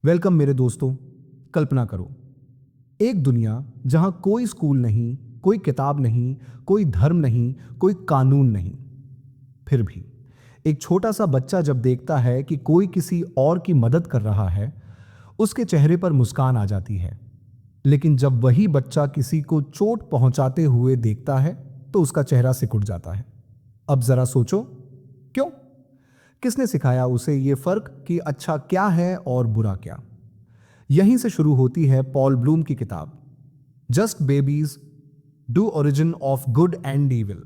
Welcome मेरे दोस्तों। कल्पना करो, एक दुनिया जहां कोई स्कूल नहीं, कोई किताब नहीं, कोई धर्म नहीं, कोई कानून नहीं। फिर भी एक छोटा सा बच्चा जब देखता है कि कोई किसी और की मदद कर रहा है, उसके चेहरे पर मुस्कान आ जाती है। लेकिन जब वही बच्चा किसी को चोट पहुंचाते हुए देखता है तो उसका चेहरा सिकुड़ जाता है। अब जरा सोचो, क्यों? किसने सिखाया उसे ये फर्क कि अच्छा क्या है और बुरा क्या? यहीं से शुरू होती है पॉल ब्लूम की किताब just babies the origin of good and evil.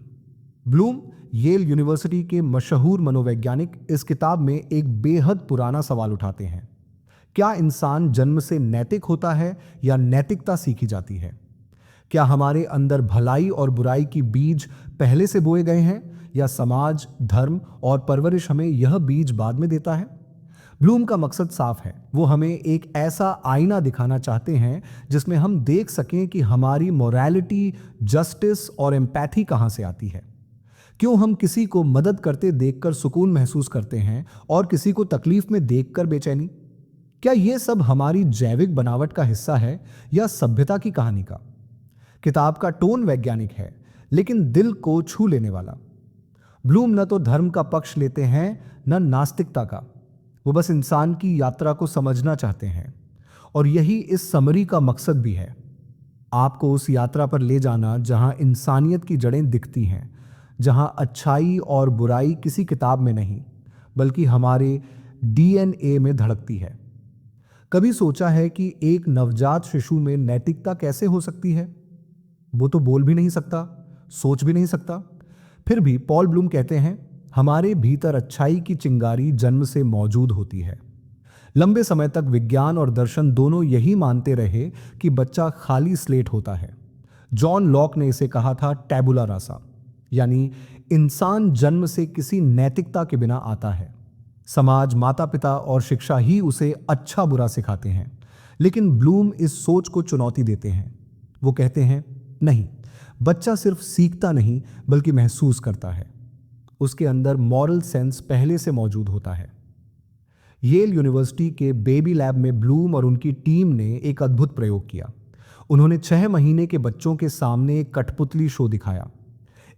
Bloom Yale University के मशहूर मनोवैज्ञानिक इस किताब में एक बेहद पुराना सवाल उठाते हैं। क्या इंसान जन्म से नैतिक होता है या नैतिकता सीखी जाती है? क्या हमारे अंदर भलाई और बुराई की बीज पहले से बोए गए हैं या समाज, धर्म और परवरिश हमें यह बीज बाद में देता है? ब्लूम का मकसद साफ है। वो हमें एक ऐसा आईना दिखाना चाहते हैं जिसमें हम देख सकें कि हमारी मोरालिटी, जस्टिस और एम्पैथी कहां से आती है। क्यों हम किसी को मदद करते देखकर सुकून महसूस करते हैं और किसी को तकलीफ में देखकर बेचैनी? क्या यह सब हमारी जैविक बनावट का हिस्सा है या सभ्यता की कहानी का? किताब का टोन वैज्ञानिक है, लेकिन दिल को छू लेने वाला। ब्लूम न तो धर्म का पक्ष लेते हैं न नास्तिकता का। वो बस इंसान की यात्रा को समझना चाहते हैं, और यही इस समरी का मकसद भी है। आपको उस यात्रा पर ले जाना जहां इंसानियत की जड़ें दिखती हैं, जहां अच्छाई और बुराई किसी किताब में नहीं बल्कि हमारे डीएनए में धड़कती है। कभी सोचा है कि एक नवजात शिशु में नैतिकता कैसे हो सकती है? वो तो बोल भी नहीं सकता, सोच भी नहीं सकता। फिर भी पॉल ब्लूम कहते हैं, हमारे भीतर अच्छाई की चिंगारी जन्म से मौजूद होती है। लंबे समय तक विज्ञान और दर्शन दोनों यही मानते रहे कि बच्चा खाली स्लेट होता है। जॉन लॉक ने इसे कहा था टैबुला रासा, यानी इंसान जन्म से किसी नैतिकता के बिना आता है। समाज, माता पिता और शिक्षा ही उसे अच्छा बुरा सिखाते हैं। लेकिन ब्लूम इस सोच को चुनौती देते हैं। वो कहते हैं, नहीं, बच्चा सिर्फ सीखता नहीं बल्कि महसूस करता है। उसके अंदर मॉरल सेंस पहले से मौजूद होता है। येल यूनिवर्सिटी के बेबी लैब में ब्लूम और उनकी टीम ने एक अद्भुत प्रयोग किया। उन्होंने 6 महीने के बच्चों के सामने एक कठपुतली शो दिखाया।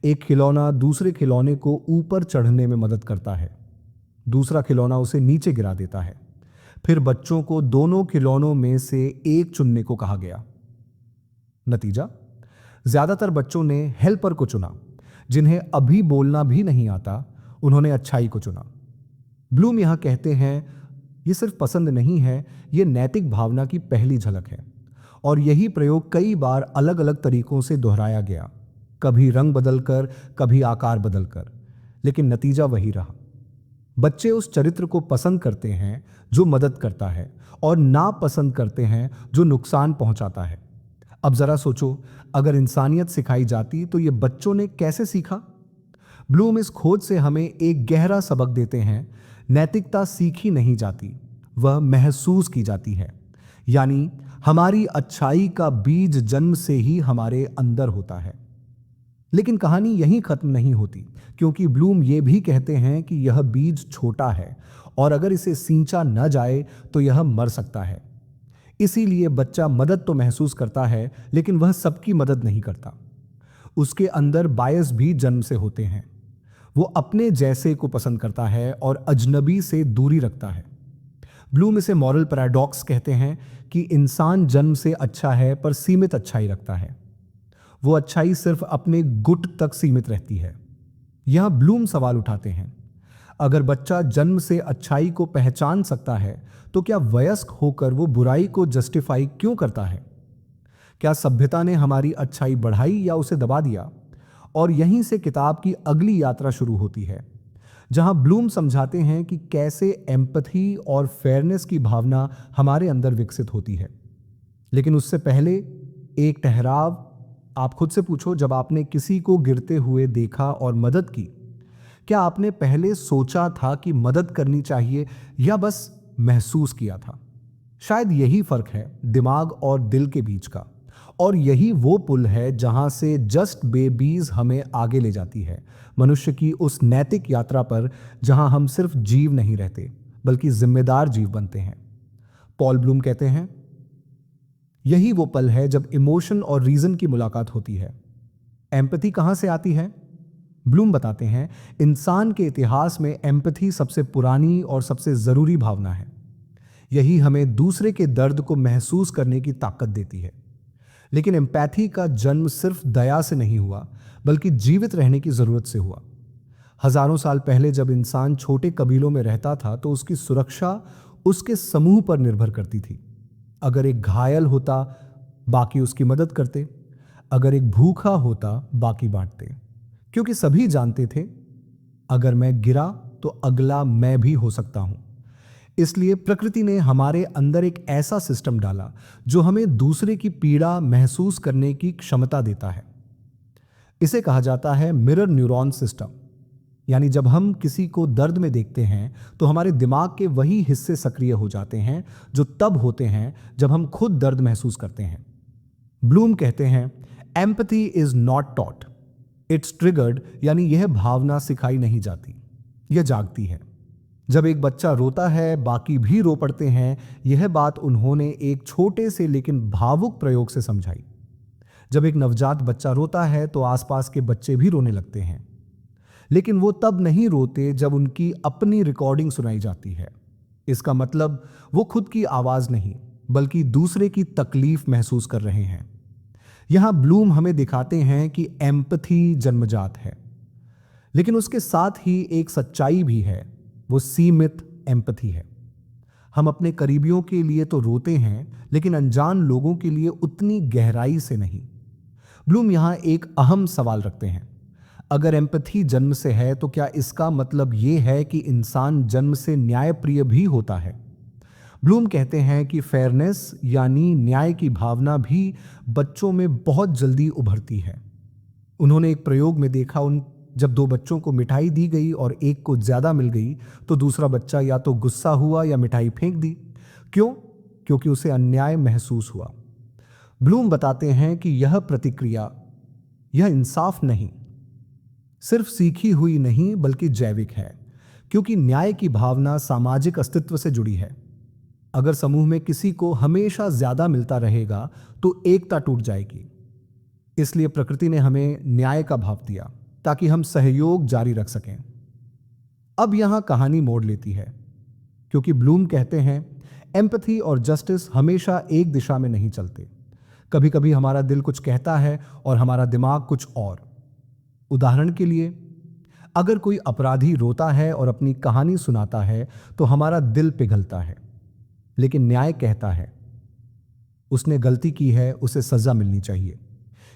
एक खिलौना दूसरे खिलौने को ऊपर चढ़ने में मदद करता है, दूसरा खिलौना उसे नीचे गिरा देता है। फिर बच्चों को दोनों खिलौनों में से एक चुनने को कहा गया। नतीजा, ज्यादातर बच्चों ने हेल्पर को चुना। जिन्हें अभी बोलना भी नहीं आता, उन्होंने अच्छाई को चुना। ब्लूम यहां कहते हैं, यह सिर्फ पसंद नहीं है, यह नैतिक भावना की पहली झलक है। और यही प्रयोग कई बार अलग अलग तरीकों से दोहराया गया, कभी रंग बदलकर, कभी आकार बदलकर, लेकिन नतीजा वही रहा। बच्चे उस चरित्र को पसंद करते हैं जो मदद करता है, और नापसंद करते हैं जो नुकसान पहुंचाता है। अब जरा सोचो, अगर इंसानियत सिखाई जाती तो ये बच्चों ने कैसे सीखा? ब्लूम इस खोज से हमें एक गहरा सबक देते हैं। नैतिकता सीखी नहीं जाती, वह महसूस की जाती है। यानी हमारी अच्छाई का बीज जन्म से ही हमारे अंदर होता है। लेकिन कहानी यहीं खत्म नहीं होती, क्योंकि ब्लूम ये भी कहते हैं कि यह बीज छोटा है और अगर इसे सींचा न जाए तो यह मर सकता है। इसीलिए बच्चा मदद तो महसूस करता है, लेकिन वह सबकी मदद नहीं करता। उसके अंदर बायस भी जन्म से होते हैं। वो अपने जैसे को पसंद करता है और अजनबी से दूरी रखता है। ब्लूम इसे मॉरल पैराडॉक्स कहते हैं कि इंसान जन्म से अच्छा है पर सीमित अच्छाई रखता है। वो अच्छाई सिर्फ अपने गुट तक सीमित रहती है। यहां ब्लूम सवाल उठाते हैं, अगर बच्चा जन्म से अच्छाई को पहचान सकता है तो क्या वयस्क होकर वो बुराई को जस्टिफाई क्यों करता है? क्या सभ्यता ने हमारी अच्छाई बढ़ाई या उसे दबा दिया? और यहीं से किताब की अगली यात्रा शुरू होती है, जहां ब्लूम समझाते हैं कि कैसे एम्पैथी और फेयरनेस की भावना हमारे अंदर विकसित होती है। लेकिन उससे पहले एक ठहराव। आप खुद से पूछो, जब आपने किसी को गिरते हुए देखा और मदद की, क्या आपने पहले सोचा था कि मदद करनी चाहिए या बस महसूस किया था? शायद यही फर्क है दिमाग और दिल के बीच का, और यही वो पुल है जहां से जस्ट बेबीज हमें आगे ले जाती है, मनुष्य की उस नैतिक यात्रा पर जहां हम सिर्फ जीव नहीं रहते बल्कि जिम्मेदार जीव बनते हैं। पॉल ब्लूम कहते हैं, यही वो पल है जब इमोशन और रीजन की मुलाकात होती है। एम्पैथी कहां से आती है? ब्लूम बताते हैं, इंसान के इतिहास में एम्पैथी सबसे पुरानी और सबसे जरूरी भावना है। यही हमें दूसरे के दर्द को महसूस करने की ताकत देती है। लेकिन एम्पैथी का जन्म सिर्फ दया से नहीं हुआ, बल्कि जीवित रहने की जरूरत से हुआ। हजारों साल पहले जब इंसान छोटे कबीलों में रहता था तो उसकी सुरक्षा उसके समूह पर निर्भर करती थी। अगर एक घायल होता, बाकी उसकी मदद करते। अगर एक भूखा होता, बाकी बांटते। क्योंकि सभी जानते थे, अगर मैं गिरा तो अगला मैं भी हो सकता हूं। इसलिए प्रकृति ने हमारे अंदर एक ऐसा सिस्टम डाला जो हमें दूसरे की पीड़ा महसूस करने की क्षमता देता है। इसे कहा जाता है मिरर न्यूरॉन सिस्टम। यानी जब हम किसी को दर्द में देखते हैं तो हमारे दिमाग के वही हिस्से सक्रिय हो जाते हैं जो तब होते हैं जब हम खुद दर्द महसूस करते हैं। ब्लूम कहते हैं, empathy is not taught, it's triggered. यानी यह भावना सिखाई नहीं जाती, यह जागती है। जब एक बच्चा रोता है, बाकी भी रो पड़ते हैं। यह बात उन्होंने एक छोटे से लेकिन भावुक प्रयोग से समझाई। जब एक नवजात बच्चा रोता है तो आसपास के बच्चे भी रोने लगते हैं, लेकिन वो तब नहीं रोते जब उनकी अपनी रिकॉर्डिंग सुनाई जाती है। इसका मतलब वो खुद की आवाज नहीं, बल्कि दूसरे की तकलीफ महसूस कर रहे हैं। यहां ब्लूम हमें दिखाते हैं कि एम्पैथी जन्मजात है, लेकिन उसके साथ ही एक सच्चाई भी है, वो सीमित एम्पैथी है। हम अपने करीबियों के लिए तो रोते हैं, लेकिन अनजान लोगों के लिए उतनी गहराई से नहीं। ब्लूम यहां एक अहम सवाल रखते हैं, अगर एम्पैथी जन्म से है तो क्या इसका मतलब यह है कि इंसान जन्म से न्यायप्रिय भी होता है? ब्लूम कहते हैं कि फेयरनेस यानी न्याय की भावना भी बच्चों में बहुत जल्दी उभरती है। उन्होंने एक प्रयोग में देखा, जब दो बच्चों को मिठाई दी गई और एक को ज्यादा मिल गई तो दूसरा बच्चा या तो गुस्सा हुआ या मिठाई फेंक दी। क्यों? क्योंकि उसे अन्याय महसूस हुआ। ब्लूम बताते हैं कि यह प्रतिक्रिया, यह इंसाफ नहीं, सिर्फ सीखी हुई नहीं बल्कि जैविक है, क्योंकि न्याय की भावना सामाजिक अस्तित्व से जुड़ी है। अगर समूह में किसी को हमेशा ज्यादा मिलता रहेगा तो एकता टूट जाएगी। इसलिए प्रकृति ने हमें न्याय का भाव दिया ताकि हम सहयोग जारी रख सकें। अब यहां कहानी मोड़ लेती है, क्योंकि ब्लूम कहते हैं एम्पैथी और जस्टिस हमेशा एक दिशा में नहीं चलते। कभी कभी हमारा दिल कुछ कहता है और हमारा दिमाग कुछ और। उदाहरण के लिए, अगर कोई अपराधी रोता है और अपनी कहानी सुनाता है तो हमारा दिल पिघलता है, लेकिन न्याय कहता है उसने गलती की है, उसे सजा मिलनी चाहिए।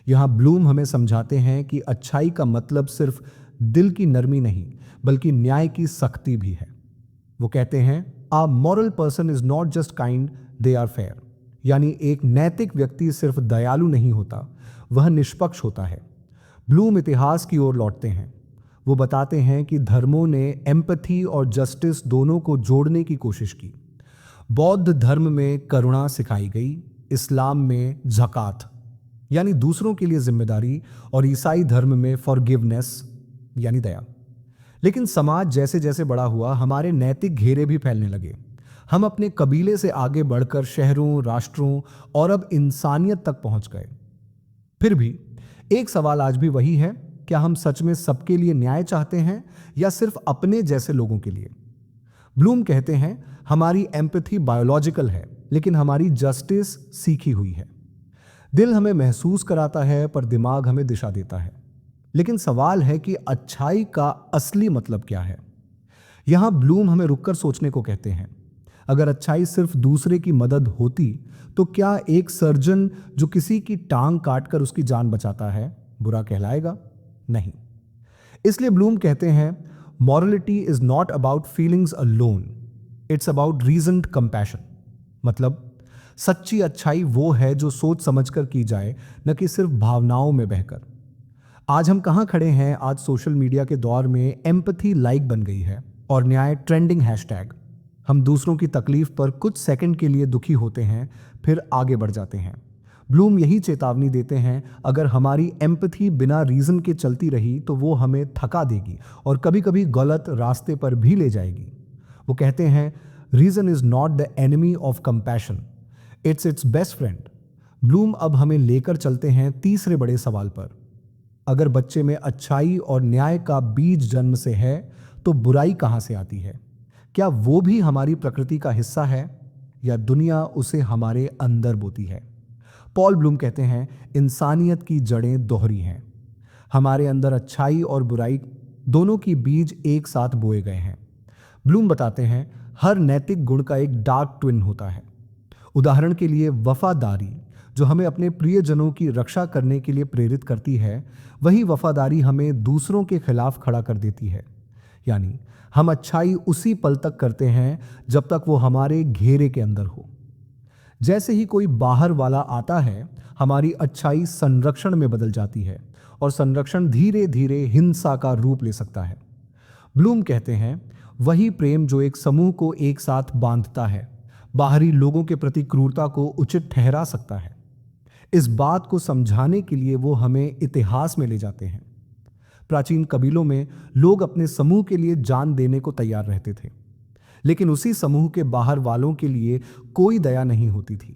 यहां ब्लूम हमें समझाते हैं कि अच्छाई का मतलब सिर्फ दिल की नरमी नहीं, बल्कि न्याय की सख्ती भी है। वो कहते हैं, a moral person is not just kind, they are fair. यानी एक नैतिक व्यक्ति सिर्फ दयालु नहीं होता, वह निष्पक्ष होता है। ब्लूम इतिहास की ओर लौटते हैं। वो बताते हैं कि धर्मों ने एम्पैथी और जस्टिस दोनों को जोड़ने की कोशिश की। बौद्ध धर्म में करुणा सिखाई गई, इस्लाम में ज़कात यानी दूसरों के लिए जिम्मेदारी, और ईसाई धर्म में फॉरगिवनेस यानी दया। लेकिन समाज जैसे जैसे बड़ा हुआ, हमारे नैतिक घेरे भी फैलने लगे। हम अपने कबीले से आगे बढ़कर शहरों, राष्ट्रों और अब इंसानियत तक पहुंच गए। फिर भी एक सवाल आज भी वही है, क्या हम सच में सबके लिए न्याय चाहते हैं या सिर्फ अपने जैसे लोगों के लिए? ब्लूम कहते हैं, हमारी एम्पैथी बायोलॉजिकल है, लेकिन हमारी जस्टिस सीखी हुई है। दिल हमें महसूस कराता है, पर दिमाग हमें दिशा देता है। लेकिन सवाल है कि अच्छाई का असली मतलब क्या है? यहां ब्लूम हमें रुककर सोचने को कहते हैं। अगर अच्छाई सिर्फ दूसरे की मदद होती तो क्या एक सर्जन जो किसी की टांग काटकर उसकी जान बचाता है बुरा कहलाएगा? नहीं। इसलिए ब्लूम कहते हैं, morality is not about feelings alone, it's about reasoned compassion. मतलब सच्ची अच्छाई वो है जो सोच समझकर की जाए, न कि सिर्फ भावनाओं में बहकर। आज हम कहां खड़े हैं? आज सोशल मीडिया के दौर में एम्पैथी लाइक बन गई है और न्याय ट्रेंडिंग हैशटैग। हम दूसरों की तकलीफ पर कुछ सेकंड के लिए दुखी होते हैं, फिर आगे बढ़ जाते हैं। ब्लूम यही चेतावनी देते हैं, अगर हमारी एम्पैथी बिना रीजन के चलती रही तो वो हमें थका देगी और कभी कभी गलत रास्ते पर भी ले जाएगी। वो कहते हैं, reason is not the enemy of compassion, it's its best friend. Bloom अब हमें लेकर चलते हैं तीसरे बड़े सवाल पर। अगर बच्चे में अच्छाई और न्याय का बीज जन्म से है तो बुराई कहां से आती है? क्या वो भी हमारी प्रकृति का हिस्सा है या दुनिया उसे हमारे अंदर बोती है? पॉल ब्लूम कहते हैं, इंसानियत की जड़ें दोहरी हैं। हमारे अंदर अच्छाई और बुराई दोनों की बीज एक साथ बोए गए हैं। ब्लूम बताते हैं, हर नैतिक गुण का एक डार्क ट्विन होता है। उदाहरण के लिए वफादारी, जो हमें अपने प्रियजनों की रक्षा करने के लिए प्रेरित करती है, वही वफादारी हमें दूसरों के खिलाफ खड़ा कर देती है। यानी हम अच्छाई उसी पल तक करते हैं जब तक वो हमारे घेरे के अंदर हो। जैसे ही कोई बाहर वाला आता है, हमारी अच्छाई संरक्षण में बदल जाती है और संरक्षण धीरे धीरे हिंसा का रूप ले सकता है। ब्लूम कहते हैं, वही प्रेम जो एक समूह को एक साथ बांधता है, बाहरी लोगों के प्रति क्रूरता को उचित ठहरा सकता है। इस बात को समझाने के लिए वो हमें इतिहास में ले जाते हैं। प्राचीन कबीलों में लोग अपने समूह के लिए जान देने को तैयार रहते थे, लेकिन उसी समूह के बाहर वालों के लिए कोई दया नहीं होती थी।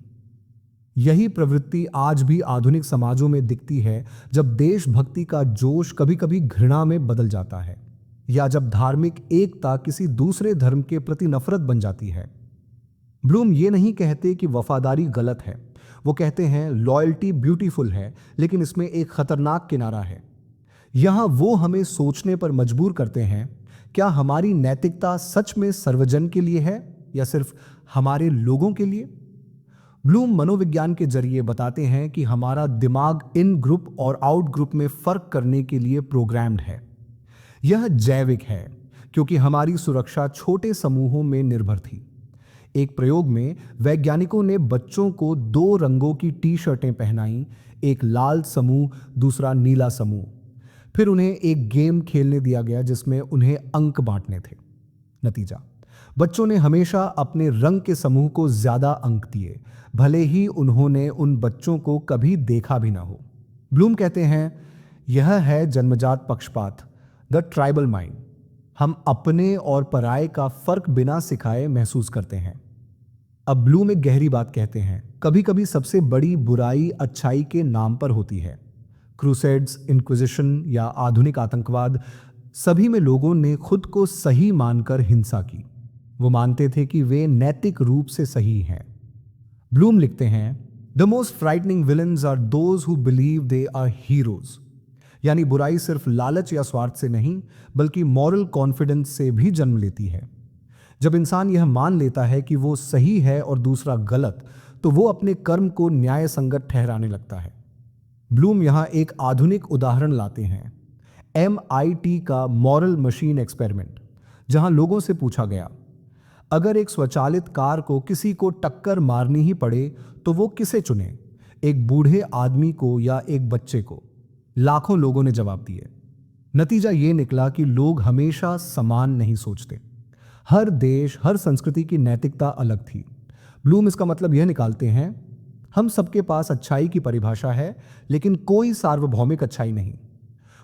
यही प्रवृत्ति आज भी आधुनिक समाजों में दिखती है, जब देशभक्ति का जोश कभी कभी घृणा में बदल जाता है या जब धार्मिक एकता किसी दूसरे धर्म के प्रति नफरत बन जाती है। ब्लूम ये नहीं कहते कि वफादारी गलत है, वो कहते हैं लॉयल्टी ब्यूटीफुल है, लेकिन इसमें एक खतरनाक किनारा है। यहां वो हमें सोचने पर मजबूर करते हैं, क्या हमारी नैतिकता सच में सर्वजन के लिए है या सिर्फ हमारे लोगों के लिए? ब्लूम मनोविज्ञान के जरिए बताते हैं कि हमारा दिमाग इन ग्रुप और आउट ग्रुप में फर्क करने के लिए प्रोग्राम्ड है। यह जैविक है क्योंकि हमारी सुरक्षा छोटे समूहों में निर्भर थी। एक प्रयोग में वैज्ञानिकों ने बच्चों को 2 रंगों की टी-शर्टें पहनाई, एक लाल समूह, दूसरा नीला समूह। फिर उन्हें एक गेम खेलने दिया गया जिसमें उन्हें अंक बांटने थे। नतीजा, बच्चों ने हमेशा अपने रंग के समूह को ज्यादा अंक दिए, भले ही उन्होंने उन बच्चों को कभी देखा भी ना हो। ब्लूम कहते हैं, यह है जन्मजात पक्षपात, द ट्राइबल माइंड। हम अपने और पराये का फर्क बिना सिखाए महसूस करते हैं। अब ब्लूम एक गहरी बात कहते हैं, कभी कभी सबसे बड़ी बुराई अच्छाई के नाम पर होती है। क्रूसेड्स, इंक्विजिशन या आधुनिक आतंकवाद, सभी में लोगों ने खुद को सही मानकर हिंसा की। वो मानते थे कि वे नैतिक रूप से सही हैं। ब्लूम लिखते हैं, the most frightening villains are those who believe they are heroes. यानी बुराई सिर्फ लालच या स्वार्थ से नहीं, बल्कि मॉरल कॉन्फिडेंस से भी जन्म लेती है। जब इंसान यह मान लेता है कि वो सही है और दूसरा गलत, तो वो अपने कर्म को न्याय संगत ठहराने लगता है। ब्लूम यहां एक आधुनिक उदाहरण लाते हैं, MIT का मॉरल मशीन एक्सपेरिमेंट, जहां लोगों से पूछा गया, अगर एक स्वचालित कार को किसी को टक्कर मारनी ही पड़े तो वो किसे चुने, एक बूढ़े आदमी को या एक बच्चे को? लाखों लोगों ने जवाब दिए। नतीजा ये निकला कि लोग हमेशा समान नहीं सोचते। हर देश, हर संस्कृति की नैतिकता अलग थी। ब्लूम इसका मतलब यह निकालते हैं, हम सबके पास अच्छाई की परिभाषा है, लेकिन कोई सार्वभौमिक अच्छाई नहीं।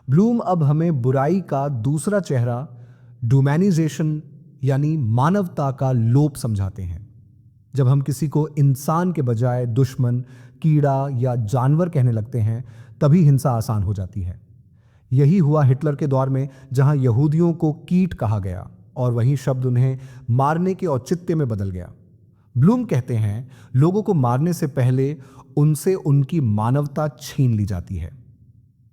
ब्लूम अब हमें बुराई का दूसरा चेहरा, ह्यूमैनाइजेशन यानी मानवता का लोप समझाते हैं। जब हम किसी को इंसान के बजाय दुश्मन, कीड़ा या जानवर कहने लगते हैं, तभी हिंसा आसान हो जाती है। यही हुआ हिटलर के दौर में, जहां यहूदियों को कीट कहा गया और वही शब्द उन्हें मारने के औचित्य में बदल गया। ब्लूम कहते हैं, लोगों को मारने से पहले उनसे उनकी मानवता छीन ली जाती है,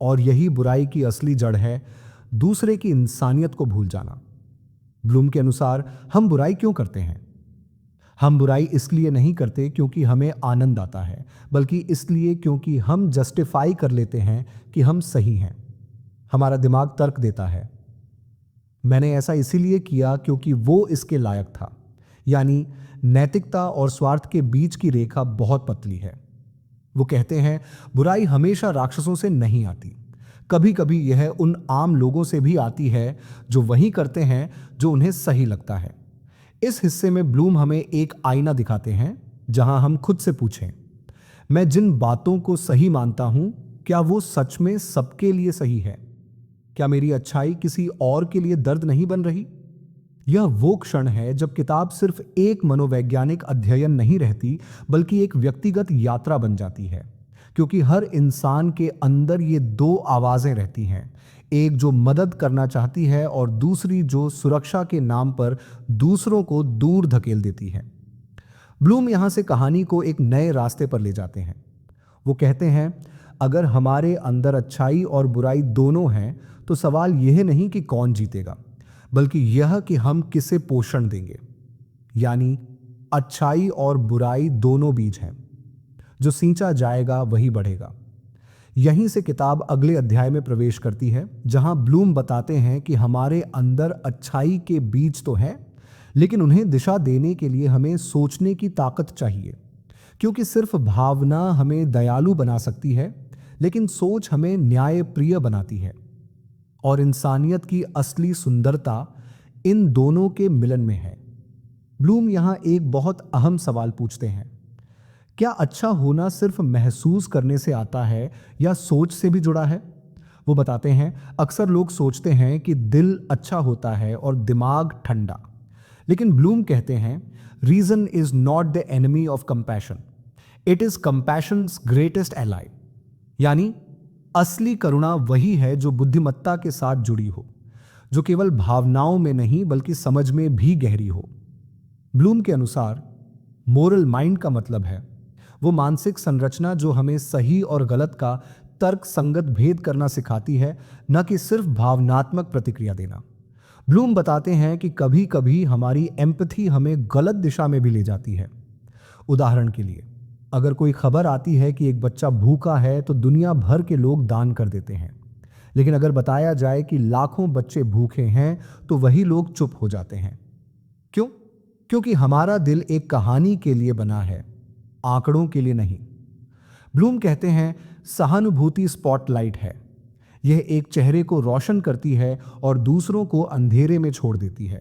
और यही बुराई की असली जड़ है, दूसरे की इंसानियत को भूल जाना। ब्लूम के अनुसार हम बुराई क्यों करते हैं? हम बुराई इसलिए नहीं करते क्योंकि हमें आनंद आता है, बल्कि इसलिए क्योंकि हम जस्टिफाई कर लेते हैं कि हम सही हैं। हमारा दिमाग तर्क देता है, मैंने ऐसा इसीलिए किया क्योंकि वो इसके लायक था। यानी नैतिकता और स्वार्थ के बीच की रेखा बहुत पतली है। वो कहते हैं, बुराई हमेशा राक्षसों से नहीं आती, कभी कभी यह उन आम लोगों से भी आती है जो वही करते हैं जो उन्हें सही लगता है। इस हिस्से में ब्लूम हमें एक आईना दिखाते हैं, जहां हम खुद से पूछें, मैं जिन बातों को सही मानता हूं, क्या वो सच में सबके लिए सही है? क्या मेरी अच्छाई किसी और के लिए दर्द नहीं बन रही? यह वो क्षण है जब किताब सिर्फ एक मनोवैज्ञानिक अध्ययन नहीं रहती, बल्कि एक व्यक्तिगत यात्रा बन जाती है। क्योंकि हर इंसान के अंदर ये दो आवाजें रहती हैं, एक जो मदद करना चाहती है और दूसरी जो सुरक्षा के नाम पर दूसरों को दूर धकेल देती है। ब्लूम यहां से कहानी को एक नए रास्ते पर ले जाते हैं। वो कहते हैं, अगर हमारे अंदर अच्छाई और बुराई दोनों हैं, तो सवाल यह नहीं कि कौन जीतेगा, बल्कि यह कि हम किसे पोषण देंगे। यानी अच्छाई और बुराई दोनों बीज हैं, जो सींचा जाएगा वही बढ़ेगा। यहीं से किताब अगले अध्याय में प्रवेश करती है, जहां ब्लूम बताते हैं कि हमारे अंदर अच्छाई के बीज तो हैं, लेकिन उन्हें दिशा देने के लिए हमें सोचने की ताकत चाहिए। क्योंकि सिर्फ भावना हमें दयालु बना सकती है, लेकिन सोच हमें न्यायप्रिय बनाती है। और इंसानियत की असली सुंदरता इन दोनों के मिलन में है। ब्लूम यहां एक बहुत अहम सवाल पूछते हैं, क्या अच्छा होना सिर्फ महसूस करने से आता है या सोच से भी जुड़ा है? वो बताते हैं, अक्सर लोग सोचते हैं कि दिल अच्छा होता है और दिमाग ठंडा। लेकिन ब्लूम कहते हैं, reason is not the enemy of compassion, it is compassion's greatest ally. यानी असली करुणा वही है जो बुद्धिमत्ता के साथ जुड़ी हो, जो केवल भावनाओं में नहीं बल्कि समझ में भी गहरी हो। ब्लूम के अनुसार मोरल माइंड का मतलब है वो मानसिक संरचना जो हमें सही और गलत का तर्क संगत भेद करना सिखाती है, न कि सिर्फ भावनात्मक प्रतिक्रिया देना। ब्लूम बताते हैं कि कभी कभी हमारी एम्पैथी हमें गलत दिशा में भी ले जाती है। उदाहरण के लिए, अगर कोई खबर आती है कि एक बच्चा भूखा है तो दुनिया भर के लोग दान कर देते हैं। लेकिन अगर बताया जाए कि लाखों बच्चे भूखे हैं तो वही लोग चुप हो जाते हैं। क्यों? क्योंकि हमारा दिल एक कहानी के लिए बना है, आंकड़ों के लिए नहीं। ब्लूम कहते हैं, सहानुभूति स्पॉटलाइट है। यह एक चेहरे को रोशन करती है और दूसरों को अंधेरे में छोड़ देती है।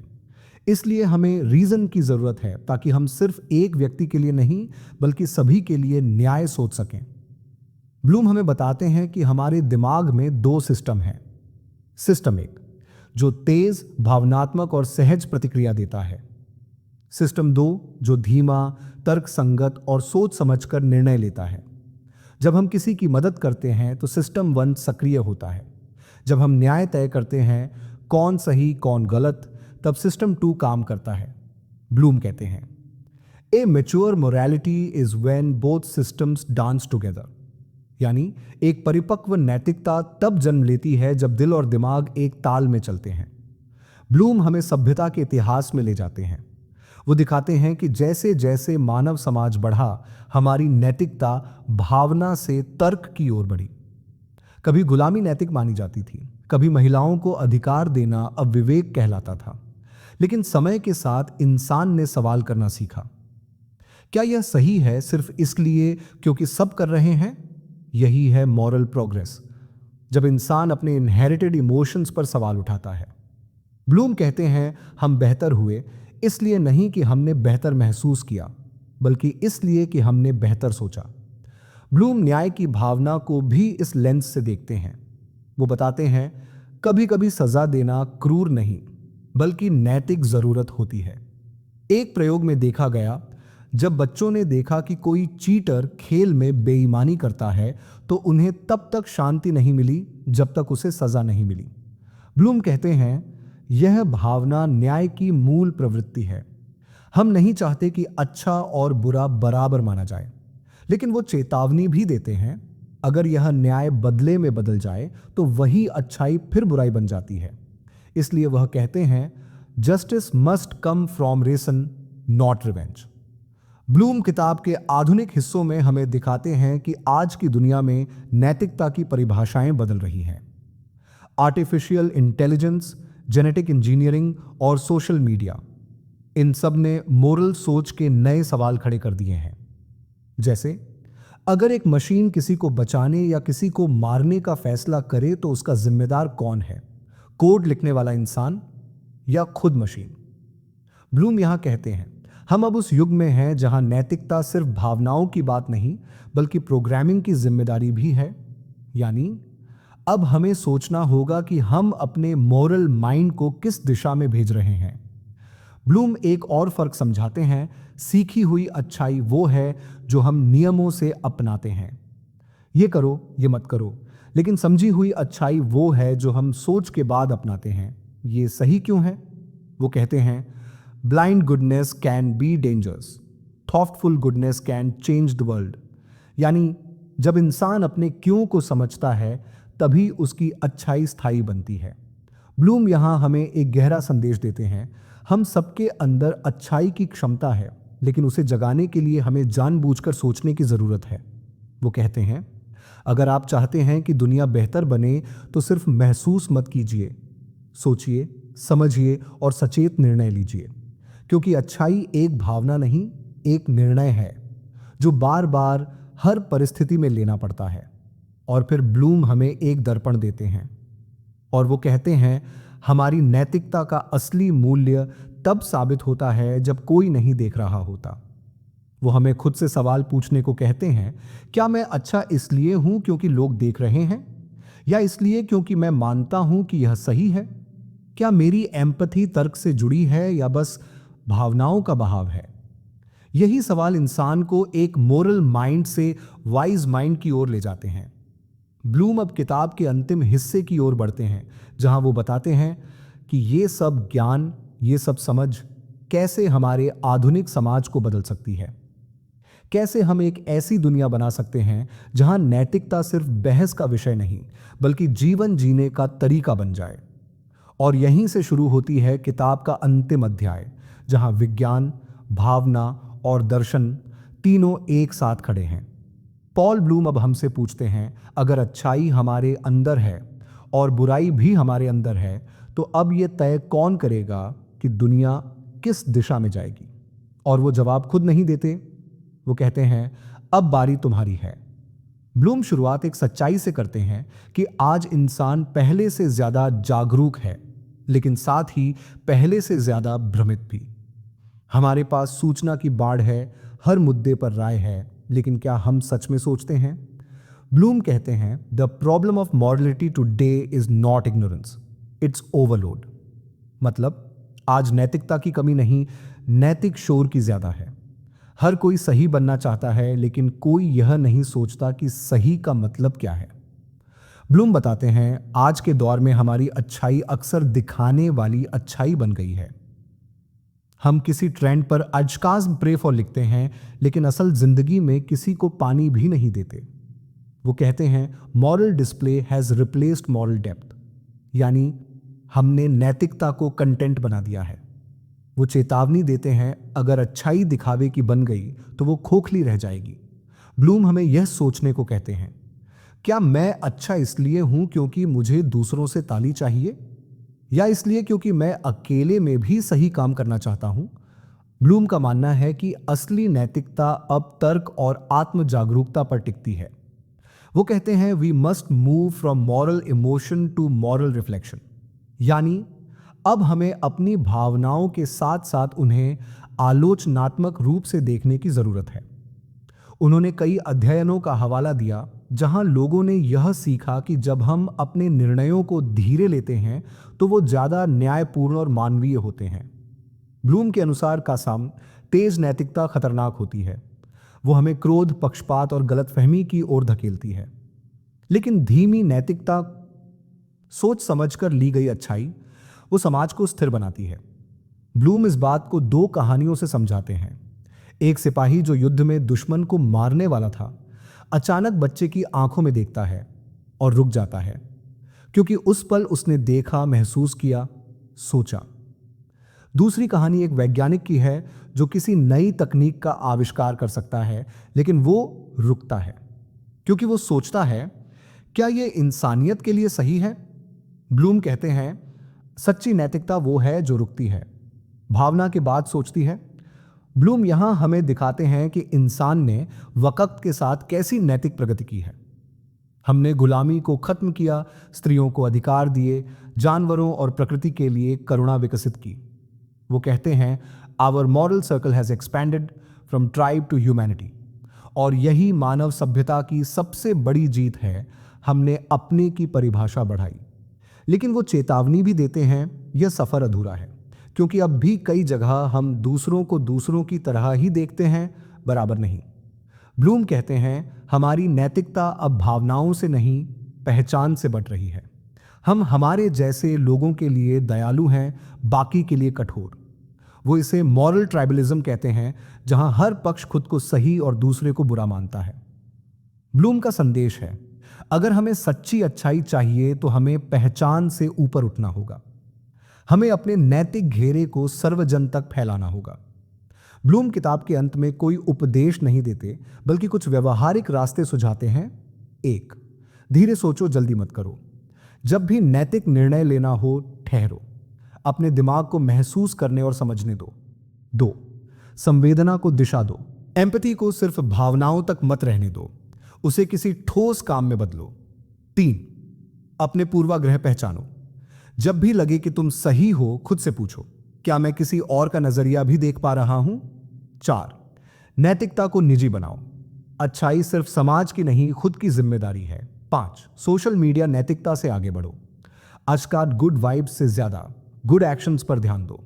इसलिए हमें रीजन की जरूरत है, ताकि हम सिर्फ एक व्यक्ति के लिए नहीं बल्कि सभी के लिए न्याय सोच सकें। ब्लूम हमें बताते हैं कि हमारे दिमाग में दो सिस्टम हैं। सिस्टम एक, जो तेज, भावनात्मक और सहज प्रतिक्रिया देता है। सिस्टम दो, जो धीमा, तर्क संगत और सोच समझकर निर्णय लेता है। जब हम किसी की मदद करते हैं तो सिस्टम वन सक्रिय होता है। जब हम न्याय तय करते हैं, कौन सही कौन गलत, तब सिस्टम टू काम करता है। ब्लूम कहते हैं, ए mature morality is when both systems dance together. यानी एक परिपक्व नैतिकता तब जन्म लेती है जब दिल और दिमाग एक ताल में चलते हैं। ब्लूम हमें सभ्यता के इतिहास में ले जाते हैं। वो दिखाते हैं कि जैसे जैसे मानव समाज बढ़ा, हमारी नैतिकता भावना से तर्क की ओर बढ़ी। कभी गुलामी नैतिक मानी जाती थी, कभी महिलाओं को अधिकार देना अब विवेक कहलाता था। लेकिन समय के साथ इंसान ने सवाल करना सीखा, क्या यह सही है सिर्फ इसलिए क्योंकि सब कर रहे हैं? यही है मॉरल प्रोग्रेस, जब इंसान अपने इनहेरिटेड इमोशंस पर सवाल उठाता है। ब्लूम कहते हैं, हम बेहतर हुए इसलिए नहीं कि हमने बेहतर महसूस किया, बल्कि इसलिए कि हमने बेहतर सोचा। ब्लूम न्याय की भावना को भी इस लेंस से देखते हैं। वो बताते हैं, कभी कभी सजा देना क्रूर नहीं बल्कि नैतिक जरूरत होती है। एक प्रयोग में देखा गया, जब बच्चों ने देखा कि कोई चीटर खेल में बेईमानी करता है तो उन्हें तब तक शांति नहीं मिली जब तक उसे सजा नहीं मिली। ब्लूम कहते हैं, यह भावना न्याय की मूल प्रवृत्ति है। हम नहीं चाहते कि अच्छा और बुरा बराबर माना जाए, लेकिन वो चेतावनी भी देते हैं, अगर यह न्याय बदले में बदल जाए तो वही अच्छाई फिर बुराई बन जाती है। इसलिए वह कहते हैं, justice must come from reason not revenge. Bloom किताब के आधुनिक हिस्सों में हमें दिखाते हैं कि आज की दुनिया में नैतिकता की परिभाषाएं बदल रही हैं। आर्टिफिशियल इंटेलिजेंस, जेनेटिक इंजीनियरिंग और सोशल मीडिया, इन सब ने मोरल सोच के नए सवाल खड़े कर दिए हैं। जैसे, अगर एक मशीन किसी को बचाने या किसी को मारने का फैसला करे तो उसका जिम्मेदार कौन है? कोड लिखने वाला इंसान या खुद मशीन? ब्लूम यहां कहते हैं, हम अब उस युग में हैं जहां नैतिकता सिर्फ भावनाओं की बात नहीं बल्कि प्रोग्रामिंग की जिम्मेदारी भी है। यानी अब हमें सोचना होगा कि हम अपने मोरल माइंड को किस दिशा में भेज रहे हैं। ब्लूम एक और फर्क समझाते हैं। सीखी हुई अच्छाई वो है जो हम नियमों से अपनाते हैं, ये करो ये मत करो। लेकिन समझी हुई अच्छाई वो है जो हम सोच के बाद अपनाते हैं, ये सही क्यों है। वो कहते हैं blind goodness can be dangerous, thoughtful goodness can change the world. यानी जब इंसान अपने क्यों को समझता है तभी उसकी अच्छाई स्थायी बनती है। ब्लूम यहाँ हमें एक गहरा संदेश देते हैं। हम सबके अंदर अच्छाई की क्षमता है, लेकिन उसे जगाने के लिए हमें जानबूझकर सोचने की ज़रूरत है। वो कहते हैं अगर आप चाहते हैं कि दुनिया बेहतर बने तो सिर्फ महसूस मत कीजिए, सोचिए, समझिए और सचेत निर्णय लीजिए। क्योंकि अच्छाई एक भावना नहीं, एक निर्णय है जो बार बार हर परिस्थिति में लेना पड़ता है। और फिर ब्लूम हमें एक दर्पण देते हैं और वो कहते हैं हमारी नैतिकता का असली मूल्य तब साबित होता है जब कोई नहीं देख रहा होता। वो हमें खुद से सवाल पूछने को कहते हैं, क्या मैं अच्छा इसलिए हूं क्योंकि लोग देख रहे हैं, या इसलिए क्योंकि मैं मानता हूं कि यह सही है। क्या मेरी एम्पैथी तर्क से जुड़ी है या बस भावनाओं का बहाव है। यही सवाल इंसान को एक मोरल माइंड से वाइज माइंड की ओर ले जाते हैं। ब्लूम अब किताब के अंतिम हिस्से की ओर बढ़ते हैं, जहां वो बताते हैं कि ये सब ज्ञान, ये सब समझ कैसे हमारे आधुनिक समाज को बदल सकती है। कैसे हम एक ऐसी दुनिया बना सकते हैं जहां नैतिकता सिर्फ बहस का विषय नहीं बल्कि जीवन जीने का तरीका बन जाए। और यहीं से शुरू होती है किताब का अंतिम अध्याय, जहां विज्ञान, भावना और दर्शन तीनों एक साथ खड़े हैं। पॉल ब्लूम अब हमसे पूछते हैं अगर अच्छाई हमारे अंदर है और बुराई भी हमारे अंदर है तो अब यह तय कौन करेगा कि दुनिया किस दिशा में जाएगी। और वो जवाब खुद नहीं देते, वो कहते हैं अब बारी तुम्हारी है। ब्लूम शुरुआत एक सच्चाई से करते हैं कि आज इंसान पहले से ज्यादा जागरूक है, लेकिन साथ ही पहले से ज्यादा भ्रमित भी। हमारे पास सूचना की बाढ़ है, हर मुद्दे पर राय है, लेकिन क्या हम सच में सोचते हैं। ब्लूम कहते हैं the problem of morality today is not ignorance, it's overload. मतलब आज नैतिकता की कमी नहीं, नैतिक शोर की ज्यादा है। हर कोई सही बनना चाहता है, लेकिन कोई यह नहीं सोचता कि सही का मतलब क्या है। ब्लूम बताते हैं आज के दौर में हमारी अच्छाई अक्सर दिखाने वाली अच्छाई बन गई है। हम किसी ट्रेंड पर अजकाज प्रे फॉर लिखते हैं, लेकिन असल जिंदगी में किसी को पानी भी नहीं देते। वो कहते हैं moral display has replaced moral depth, यानी हमने नैतिकता को कंटेंट बना दिया है। वो चेतावनी देते हैं अगर अच्छाई दिखावे की बन गई तो वो खोखली रह जाएगी। ब्लूम हमें यह सोचने को कहते हैं, क्या मैं अच्छा इसलिए हूं क्योंकि मुझे दूसरों से ताली चाहिए, या इसलिए क्योंकि मैं अकेले में भी सही काम करना चाहता हूं। ब्लूम का मानना है कि असली नैतिकता अब तर्क और आत्म जागरूकता पर टिकती है। वो कहते हैं we must move from moral emotion to moral reflection, यानी अब हमें अपनी भावनाओं के साथ साथ उन्हें आलोचनात्मक रूप से देखने की जरूरत है। उन्होंने कई अध्ययनों का हवाला दिया जहां लोगों ने यह सीखा कि जब हम अपने निर्णयों को धीरे लेते हैं तो वो ज्यादा न्यायपूर्ण और मानवीय होते हैं। ब्लूम के अनुसार कासाम तेज नैतिकता खतरनाक होती है। वो हमें क्रोध, पक्षपात और गलतफहमी की ओर धकेलती है। लेकिन धीमी नैतिकता, सोच समझकर ली गई अच्छाई, वो समाज को स्थिर बनाती है। ब्लूम इस बात को दो कहानियों से समझाते हैं। एक सिपाही जो युद्ध में दुश्मन को मारने वाला था, अचानक बच्चे की आंखों में देखता है और रुक जाता है, क्योंकि उस पल उसने देखा, महसूस किया, सोचा। दूसरी कहानी एक वैज्ञानिक की है जो किसी नई तकनीक का आविष्कार कर सकता है, लेकिन वो रुकता है क्योंकि वो सोचता है क्या यह इंसानियत के लिए सही है। ब्लूम कहते हैं सच्ची नैतिकता वो है जो रुकती है, भावना के बाद सोचती है। ब्लूम यहां हमें दिखाते हैं कि इंसान ने वक्त के साथ कैसी नैतिक प्रगति की है। हमने गुलामी को खत्म किया, स्त्रियों को अधिकार दिए, जानवरों और प्रकृति के लिए करुणा विकसित की। वो कहते हैं our moral circle has expanded from tribe to humanity, और यही मानव सभ्यता की सबसे बड़ी जीत है। हमने अपने की परिभाषा बढ़ाई। लेकिन वो चेतावनी भी देते हैं यह सफर अधूरा है, क्योंकि अब भी कई जगह हम दूसरों को दूसरों की तरह ही देखते हैं, बराबर नहीं। ब्लूम कहते हैं हमारी नैतिकता अब भावनाओं से नहीं, पहचान से बढ़ रही है। हम हमारे जैसे लोगों के लिए दयालु हैं, बाकी के लिए कठोर। वो इसे मॉरल ट्राइबलिज्म कहते हैं, जहां हर पक्ष खुद को सही और दूसरे को बुरा मानता है। ब्लूम का संदेश है, अगर हमें सच्ची अच्छाई चाहिए तो हमें पहचान से ऊपर उठना होगा। हमें अपने नैतिक घेरे को सर्वजन तक फैलाना होगा। ब्लूम किताब के अंत में कोई उपदेश नहीं देते, बल्कि कुछ व्यवहारिक रास्ते सुझाते हैं। 1. धीरे सोचो, जल्दी मत करो। जब भी नैतिक निर्णय लेना हो, ठहरो, अपने दिमाग को महसूस करने और समझने दो। 2. संवेदना को दिशा दो। एम्पैथी को सिर्फ भावनाओं तक मत रहने दो, उसे किसी ठोस काम में बदलो। 3. अपने पूर्वाग्रह पहचानो। जब भी लगे कि तुम सही हो, खुद से पूछो, क्या मैं किसी और का नजरिया भी देख पा रहा हूं? 4. नैतिकता को निजी बनाओ। अच्छाई सिर्फ समाज की नहीं, खुद की जिम्मेदारी है। 5. सोशल मीडिया नैतिकता से आगे बढ़ो। आजकल गुड वाइब्स से ज्यादा गुड एक्शंस पर ध्यान दो।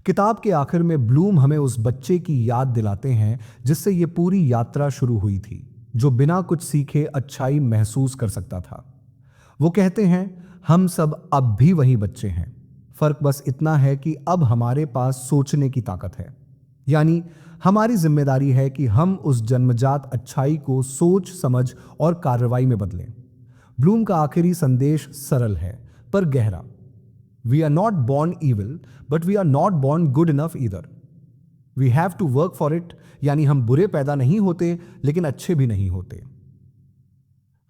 किताब के आखिर में ब्लूम हमें उस बच्चे की याद दिलाते हैं जिससे ये पूरी यात्रा शुरू हुई थी, जो बिना कुछ सीखे अच्छाई महसूस कर सकता था। वो कहते हैं हम सब अब भी वही बच्चे हैं, फर्क बस इतना है कि अब हमारे पास सोचने की ताकत है। यानी हमारी जिम्मेदारी है कि हम उस जन्मजात अच्छाई को सोच, समझ और कार्रवाई में बदलें। ब्लूम का आखिरी संदेश सरल है पर गहरा। We are not born evil, but we are not born good enough either. We have to work for it. यानी हम बुरे पैदा नहीं होते, लेकिन अच्छे भी नहीं होते।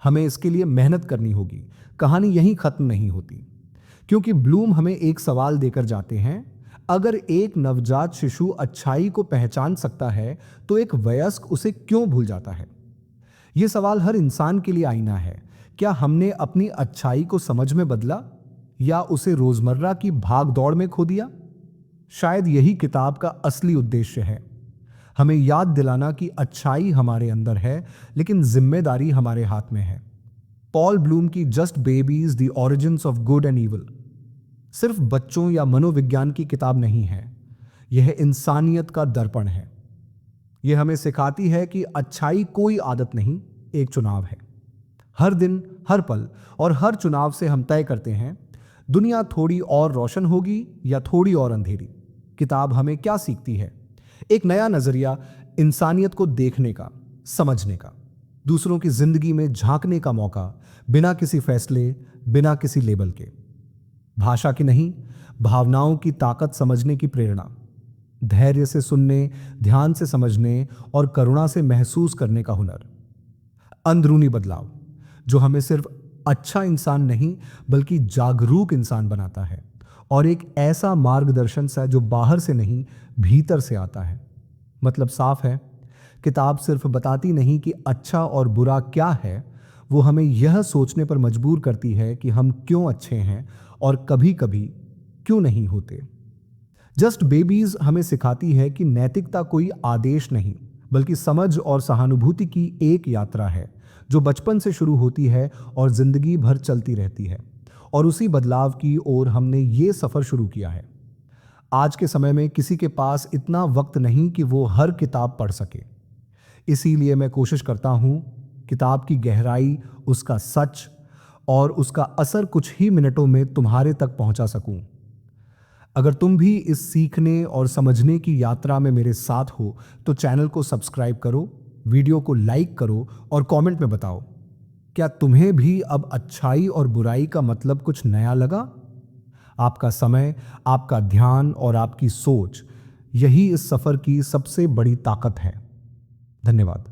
हमें इसके लिए मेहनत करनी होगी। कहानी यहीं खत्म नहीं होती, क्योंकि ब्लूम हमें एक सवाल देकर जाते हैं, अगर एक नवजात शिशु अच्छाई को पहचान सकता है तो एक वयस्क उसे क्यों भूल जाता है? यह सवाल हर इंसान के लिए आईना है। क्या हमने अपनी अच्छाई को समझ में बदला या उसे रोजमर्रा की भाग दौड़ में खो दिया? शायद यही किताब का असली उद्देश्य है, हमें याद दिलाना कि अच्छाई हमारे अंदर है, लेकिन जिम्मेदारी हमारे हाथ में है। पॉल ब्लूम की just babies the origins of good and evil सिर्फ बच्चों या मनोविज्ञान की किताब नहीं है, यह इंसानियत का दर्पण है। यह हमें सिखाती है कि अच्छाई कोई आदत नहीं, एक चुनाव है। हर दिन, हर पल और हर चुनाव से हम तय करते हैं दुनिया थोड़ी और रोशन होगी या थोड़ी और अंधेरी। किताब हमें क्या सीखती है? एक नया नजरिया, इंसानियत को देखने का, समझने का, दूसरों की जिंदगी में झांकने का मौका, बिना किसी फैसले, बिना किसी लेबल के। भाषा की नहीं, भावनाओं की ताकत समझने की प्रेरणा, धैर्य से सुनने, ध्यान से समझने और करुणा से महसूस करने का हुनर। अंदरूनी बदलाव जो हमें सिर्फ अच्छा इंसान नहीं बल्कि जागरूक इंसान बनाता है, और एक ऐसा मार्गदर्शन सा जो बाहर से नहीं भीतर से आता है। मतलब साफ है, किताब सिर्फ बताती नहीं कि अच्छा और बुरा क्या है, वो हमें यह सोचने पर मजबूर करती है कि हम क्यों अच्छे हैं और कभी कभी क्यों नहीं होते। जस्ट बेबीज हमें सिखाती है कि नैतिकता कोई आदेश नहीं बल्कि समझ और सहानुभूति की एक यात्रा है, जो बचपन से शुरू होती है और जिंदगी भर चलती रहती है। और उसी बदलाव की ओर हमने ये सफर शुरू किया है। आज के समय में किसी के पास इतना वक्त नहीं कि वो हर किताब पढ़ सके। इसीलिए मैं कोशिश करता हूं किताब की गहराई, उसका सच और उसका असर कुछ ही मिनटों में तुम्हारे तक पहुंचा सकूं। अगर तुम भी इस सीखने और समझने की यात्रा में मेरे साथ हो तो चैनल को सब्सक्राइब करो, वीडियो को लाइक करो और कमेंट में बताओ, क्या तुम्हें भी अब अच्छाई और बुराई का मतलब कुछ नया लगा? आपका समय, आपका ध्यान और आपकी सोच, यही इस सफर की सबसे बड़ी ताकत है। धन्यवाद।